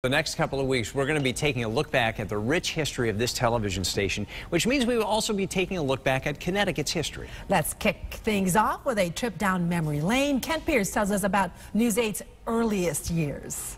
The next couple of weeks, we're going to be taking a look back at the rich history of this television station, which means we will also be taking a look back at Connecticut's history. Let's kick things off with a trip down memory lane. Kent Pierce tells us about News 8's earliest years.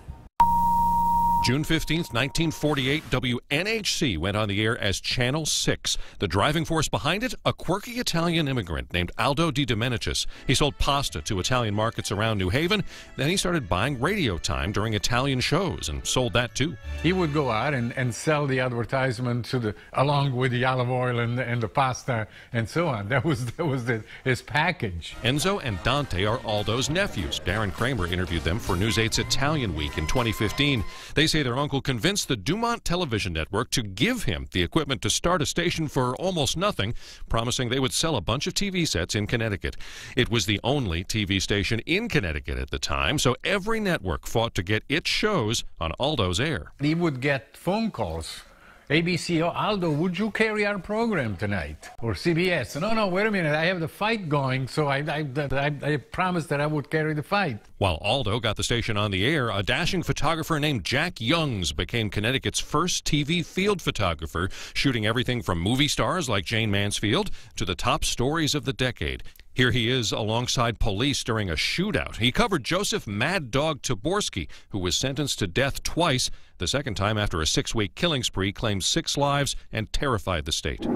June 15th, 1948, WNHC went on the air as Channel 6. The driving force behind it, a quirky Italian immigrant named Aldo DeDominicis. He sold pasta to Italian markets around New Haven. Then he started buying radio time during Italian shows and sold that too. He would go out and sell the advertisement to along with the olive oil and the pasta and so on. That was his package. Enzo and Dante are Aldo's nephews. Darren Kramer interviewed them for News 8's Italian Week in 2015. They say their uncle convinced the Dumont television network to give him the equipment to start a station for almost nothing, promising they would sell a bunch of TV sets in Connecticut. It was the only TV station in Connecticut at the time, so every network fought to get its shows on Aldo's air. He would get phone calls. ABC, Aldo, would you carry our program tonight? Or CBS, no, wait a minute, I have the fight going, so I promised that I would carry the fight. While Aldo got the station on the air, a dashing photographer named Jack Youngs became Connecticut's first TV field photographer, shooting everything from movie stars like Jane Mansfield to the top stories of the decade. Here he is alongside police during a shootout. He covered Joseph Mad Dog Taborski, who was sentenced to death twice, the second time after a 6-week killing spree claimed 6 lives and terrified the state.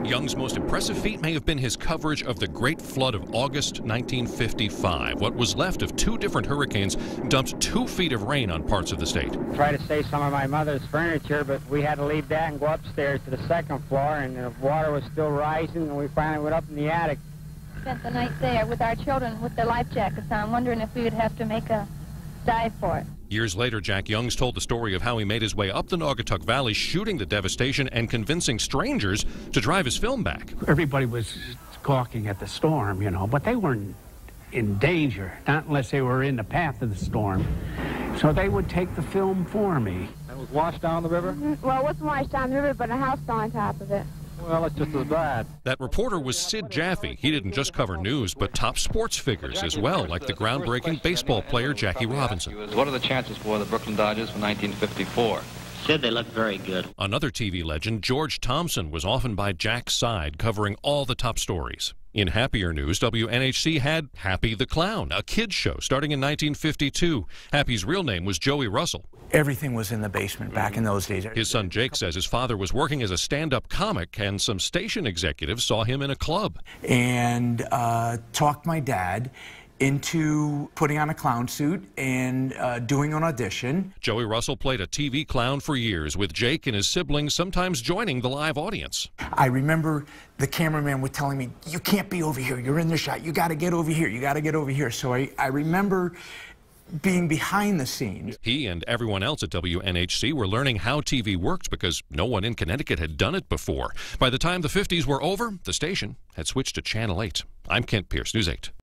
Young's most impressive feat may have been his coverage of the Great Flood of August 1955. What was left of 2 different hurricanes dumped 2 feet of rain on parts of the state. Tried to save some of my mother's furniture, but we had to leave that and go upstairs to the 2nd floor, and the water was still rising, and we finally went up in the attic. Spent the night there with our children with their life jackets on, wondering if we would have to make a dive for it. Years later, Jack Youngs told the story of how he made his way up the Naugatuck Valley, shooting the devastation and convincing strangers to drive his film back. Everybody was gawking at the storm, you know, but they weren't in danger, not unless they were in the path of the storm. So they would take the film for me. It was washed down the river? Well, it wasn't washed down the river, but a house fell on top of it. Well, it's just as bad. That reporter was Sid Jaffe. He didn't just cover news, but top sports figures as well, like the groundbreaking baseball player Jackie Robinson. What are the chances for the Brooklyn Dodgers for 1954? Sid, they look very good. Another TV legend, George Thompson, was often by Jack's side, covering all the top stories. In happier news, WNHC had Happy the Clown, a kids show starting in 1952. Happy's real name was Joey Russell. Everything was in the basement back in those days. His son Jake says his father was working as a stand-up comic, and some station executives saw him in a club. And talked my dad into putting on a clown suit and doing an audition. Joey Russell played a TV clown for years, with Jake and his siblings sometimes joining the live audience. I remember the cameraman was telling me, you can't be over here, you're in the shot, you got to get over here, you got to get over here. So I remember being behind the scenes. He and everyone else at WNHC were learning how TV worked because no one in Connecticut had done it before. By the time the 50s were over, the station had switched to Channel 8. I'm Kent Pierce, News 8.